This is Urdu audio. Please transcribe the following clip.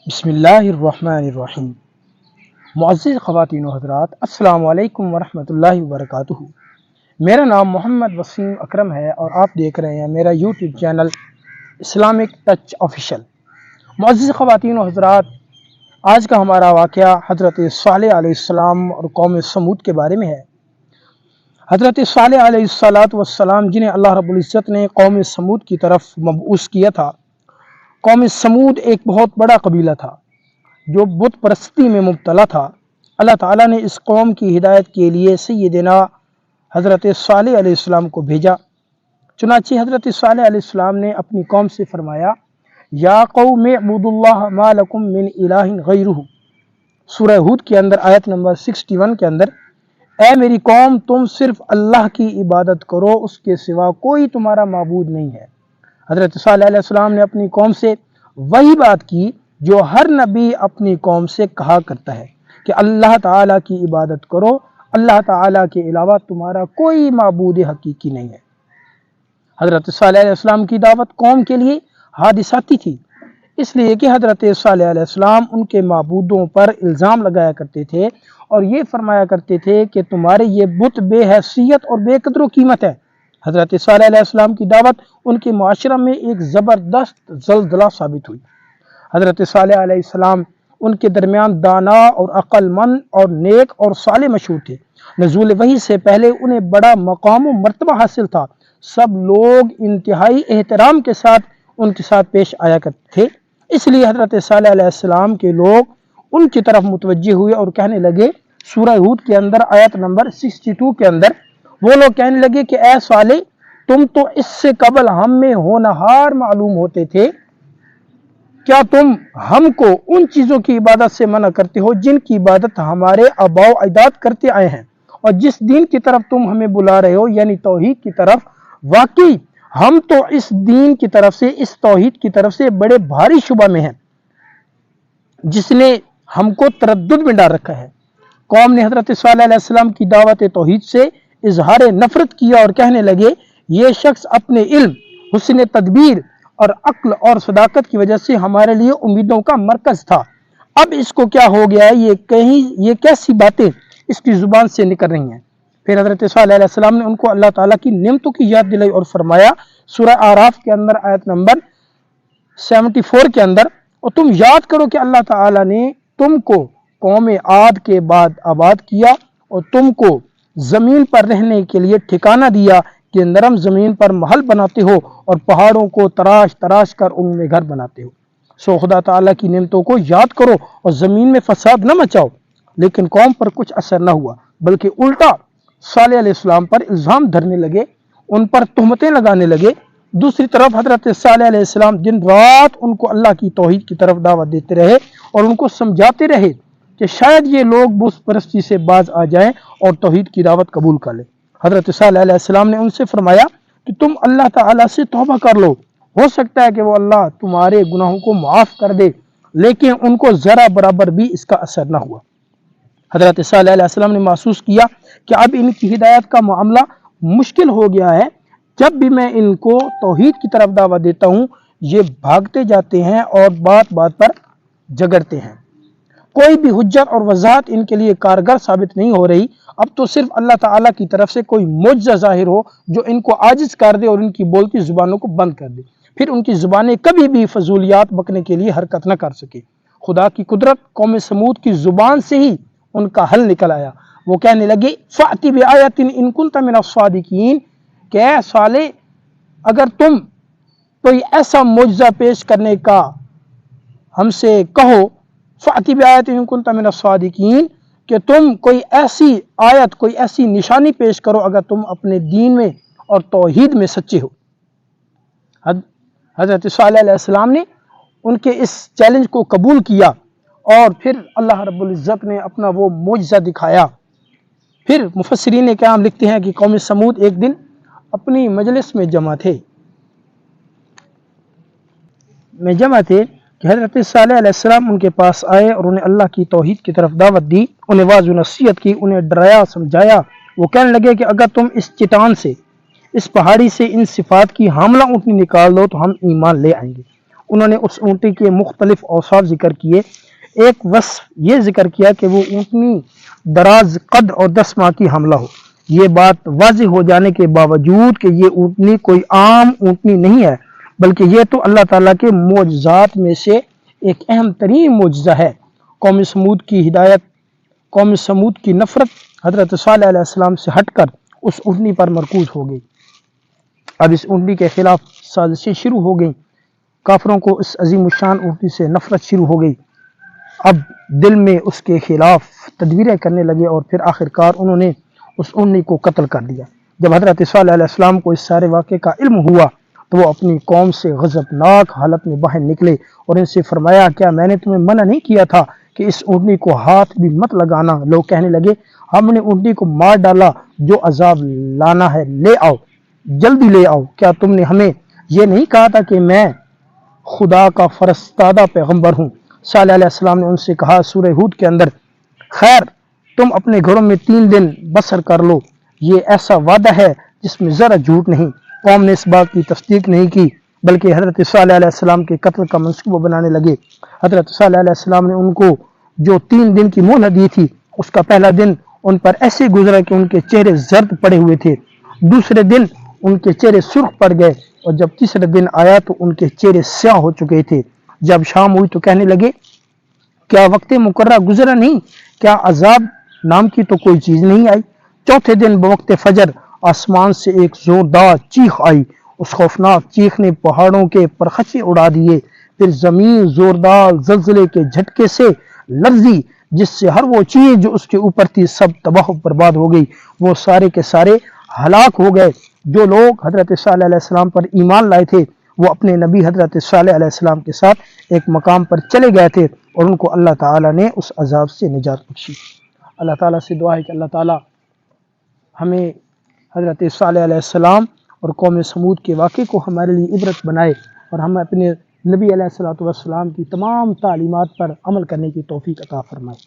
بسم اللہ الرحمن الرحیم۔ معزز خواتین و حضرات، السلام علیکم ورحمۃ اللہ وبرکاتہ۔ میرا نام محمد وسیم اکرم ہے اور آپ دیکھ رہے ہیں میرا YouTube channel Islamic touch official. معزز خواتین و حضرات، آج کا ہمارا واقعہ حضرت صالح علیہ السلام اور قوم سمود کے بارے میں ہے۔ حضرت صالح علیہ السلام جنہیں اللہ رب العزت نے قوم سمود کی طرف مبعوث کیا تھا۔ قوم سمود ایک بہت بڑا قبیلہ تھا جو بت پرستی میں مبتلا تھا۔ اللہ تعالیٰ نے اس قوم کی ہدایت کے لیے سیدنا حضرت صالح علیہ السلام کو بھیجا۔ چنانچہ حضرت صالح علیہ السلام نے اپنی قوم سے فرمایا، یا قوم اعبدوا اللہ ما لکم من الہ غیرہ۔ سورہ ہود کے اندر آیت نمبر 61 کے اندر، اے میری قوم، تم صرف اللہ کی عبادت کرو، اس کے سوا کوئی تمہارا معبود نہیں ہے۔ حضرت صالح علیہ السلام نے اپنی قوم سے وہی بات کی جو ہر نبی اپنی قوم سے کہا کرتا ہے کہ اللہ تعالیٰ کی عبادت کرو، اللہ تعالیٰ کے علاوہ تمہارا کوئی معبود حقیقی نہیں ہے۔ حضرت صالح علیہ السلام کی دعوت قوم کے لیے حادثاتی تھی، اس لیے کہ حضرت صالح علیہ السلام ان کے معبودوں پر الزام لگایا کرتے تھے اور یہ فرمایا کرتے تھے کہ تمہارے یہ بت بے حیثیت اور بے قدر و قیمت ہے۔ حضرت صالح علیہ السلام کی دعوت ان کے معاشرہ میں ایک زبردست زلزلہ ثابت ہوئی۔ حضرت صالح علیہ السلام ان کے درمیان دانا اور عقل مند اور نیک اور صالح مشہور تھے۔ نزول وحی سے پہلے انہیں بڑا مقام و مرتبہ حاصل تھا۔ سب لوگ انتہائی احترام کے ساتھ ان کے ساتھ پیش آیا کرتے تھے، اس لیے حضرت صالح علیہ السلام کے لوگ ان کی طرف متوجہ ہوئے اور کہنے لگے، سورہ ہود کے اندر آیت نمبر 62 کے اندر وہ لوگ کہنے لگے کہ اے صالح، تم تو اس سے قبل ہم میں ہونہار معلوم ہوتے تھے، کیا تم ہم کو ان چیزوں کی عبادت سے منع کرتے ہو جن کی عبادت ہمارے آباء و اجداد کرتے آئے ہیں، اور جس دین کی طرف تم ہمیں بلا رہے ہو یعنی توحید کی طرف، واقعی ہم تو اس دین کی طرف سے، اس توحید کی طرف سے بڑے بھاری شبہ میں ہیں جس نے ہم کو تردد میں ڈال رکھا ہے۔ قوم نے حضرت صالح علیہ السلام کی دعوت توحید سے اظہار نفرت کیا اور کہنے لگے، یہ شخص اپنے علم، حسن تدبیر اور عقل اور صداقت کی وجہ سے ہمارے لیے امیدوں کا مرکز تھا، اب اس کو کیا ہو گیا ہے، یہ کیسی باتیں اس کی زبان سے نکل رہی ہیں۔ پھر حضرت صالح علیہ السلام نے ان کو اللہ تعالیٰ کی نعمتوں کی یاد دلائی اور فرمایا، سورہ اعراف کے اندر آیت نمبر 74 کے اندر، اور تم یاد کرو کہ اللہ تعالیٰ نے تم کو قوم عاد کے بعد آباد کیا اور تم کو زمین پر رہنے کے لیے ٹھکانہ دیا کہ نرم زمین پر محل بناتے ہو اور پہاڑوں کو تراش تراش کر ان میں گھر بناتے ہو۔ سو خدا تعالیٰ کی نعمتوں کو یاد کرو اور زمین میں فساد نہ مچاؤ۔ لیکن قوم پر کچھ اثر نہ ہوا، بلکہ الٹا صالح علیہ السلام پر الزام دھرنے لگے، ان پر تہمتیں لگانے لگے۔ دوسری طرف حضرت صالح علیہ السلام دن رات ان کو اللہ کی توحید کی طرف دعوت دیتے رہے اور ان کو سمجھاتے رہے کہ شاید یہ لوگ بت پرستی سے باز آ جائیں اور توحید کی دعوت قبول کر لیں۔ حضرت صالح علیہ السلام نے ان سے فرمایا کہ تم اللہ تعالیٰ سے توبہ کر لو، ہو سکتا ہے کہ وہ اللہ تمہارے گناہوں کو معاف کر دے، لیکن ان کو ذرا برابر بھی اس کا اثر نہ ہوا۔ حضرت صالح علیہ السلام نے محسوس کیا کہ اب ان کی ہدایت کا معاملہ مشکل ہو گیا ہے، جب بھی میں ان کو توحید کی طرف دعوت دیتا ہوں یہ بھاگتے جاتے ہیں اور بات بات پر جھگڑتے ہیں، کوئی بھی حجت اور وضاحت ان کے لیے کارگر ثابت نہیں ہو رہی۔ اب تو صرف اللہ تعالیٰ کی طرف سے کوئی معجزہ ظاہر ہو جو ان کو عاجز کر دے اور ان کی بولتی زبانوں کو بند کر دے، پھر ان کی زبانیں کبھی بھی فضولیات بکنے کے لیے حرکت نہ کر سکے۔ خدا کی قدرت قوم سمود کی زبان سے ہی ان کا حل نکل آیا۔ وہ کہنے لگے، فَأْتِ بِآیَةٍ إِن كُنتَ مِنَ الصَّادِقِينَ، کہ اے صالح، اگر تم کوئی ایسا معجزہ پیش کرنے کا ہم سے کہو، فَأْتِ بِآیَةٍ إِن كُنتَ مِنَ الصَّادِقِينَ، کہ تم کوئی ایسی آیت، کوئی ایسی نشانی پیش کرو اگر تم اپنے دین میں اور توحید میں سچے ہو۔ حضرت صالح علیہ السلام نے ان کے اس چیلنج کو قبول کیا اور پھر اللہ رب العزت نے اپنا وہ معجزہ دکھایا۔ پھر مفسرین کرام لکھتے ہیں کہ قوم سمود ایک دن اپنی مجلس میں جمع تھے کہ حضرت صالح علیہ السلام ان کے پاس آئے اور انہیں اللہ کی توحید کی طرف دعوت دی، انہیں واعظ و نصیحت کی، انہیں ڈرایا سمجھایا۔ وہ کہنے لگے کہ اگر تم اس چٹان سے، اس پہاڑی سے ان صفات کی حاملہ اونٹنی نکال دو تو ہم ایمان لے آئیں گے۔ انہوں نے اس اونٹی کے مختلف اوصاف ذکر کیے۔ ایک وصف یہ ذکر کیا کہ وہ اونٹنی دراز قد اور 10 ماہ کی حاملہ ہو۔ یہ بات واضح ہو جانے کے باوجود کہ یہ اونٹنی کوئی عام اونٹنی نہیں ہے، بلکہ یہ تو اللہ تعالیٰ کے معجزات میں سے ایک اہم ترین معجزہ ہے۔ قوم سمود کی ہدایت، قوم سمود کی نفرت حضرت صالح علیہ السلام سے ہٹ کر اس اونٹنی پر مرکوز ہو گئی۔ اب اس اونٹنی کے خلاف سازشیں شروع ہو گئیں۔ کافروں کو اس عظیم الشان اونٹنی سے نفرت شروع ہو گئی۔ اب دل میں اس کے خلاف تدبیریں کرنے لگے اور پھر آخرکار انہوں نے اس اونٹنی کو قتل کر دیا۔ جب حضرت صالح علیہ السلام کو اس سارے واقعے کا علم ہوا تو وہ اپنی قوم سے غضبناک حالت میں باہر نکلے اور ان سے فرمایا، کیا میں نے تمہیں منع نہیں کیا تھا کہ اس اونٹنی کو ہاتھ بھی مت لگانا؟ لوگ کہنے لگے، ہم نے اونٹنی کو مار ڈالا، جو عذاب لانا ہے لے آؤ، جلدی لے آؤ۔ کیا تم نے ہمیں یہ نہیں کہا تھا کہ میں خدا کا فرستادہ پیغمبر ہوں؟ صالح علیہ السلام نے ان سے کہا سورہ ہود کے اندر، خیر تم اپنے گھروں میں 3 دن بسر کر لو، یہ ایسا وعدہ ہے جس میں ذرا جھوٹ نہیں۔ قوم نے اس بات کی تصدیق نہیں کی بلکہ حضرت صالح علیہ السلام کے قتل کا منصوبہ بنانے لگے۔ حضرت صالح علیہ السلام نے ان کو جو 3 دن کی مہلت دی تھی، اس کا پہلا دن ان پر ایسے گزرا کہ ان کے چہرے زرد پڑے ہوئے تھے، دوسرے دن ان کے چہرے سرخ پڑ گئے اور جب تیسرے دن آیا تو ان کے چہرے سیاہ ہو چکے تھے۔ جب شام ہوئی تو کہنے لگے، کیا وقت مقررہ گزرا نہیں؟ کیا عذاب نام کی تو کوئی چیز نہیں آئی؟ چوتھے دن بوقت فجر آسمان سے ایک زوردار چیخ آئی۔ اس خوفناک چیخ نے پہاڑوں کے پرخچے اڑا دیے، پھر زمین زوردار زلزلے کے جھٹکے سے لرزی، جس سے ہر وہ چیز جو اس کے اوپر تھی سب تباہ و برباد ہو گئی۔ وہ سارے کے سارے ہلاک ہو گئے۔ جو لوگ حضرت صالح علیہ السلام پر ایمان لائے تھے وہ اپنے نبی حضرت صالح علیہ السلام کے ساتھ ایک مقام پر چلے گئے تھے اور ان کو اللہ تعالیٰ نے اس عذاب سے نجات بخشی۔ اللہ تعالیٰ سے دعا ہے کہ اللہ تعالیٰ ہمیں حضرت صالح علیہ السلام اور قوم سمود کے واقعے کو ہمارے لیے عبرت بنائے اور ہم اپنے نبی علیہ الصلوۃ والسلام کی تمام تعلیمات پر عمل کرنے کی توفیق عطا فرمائے۔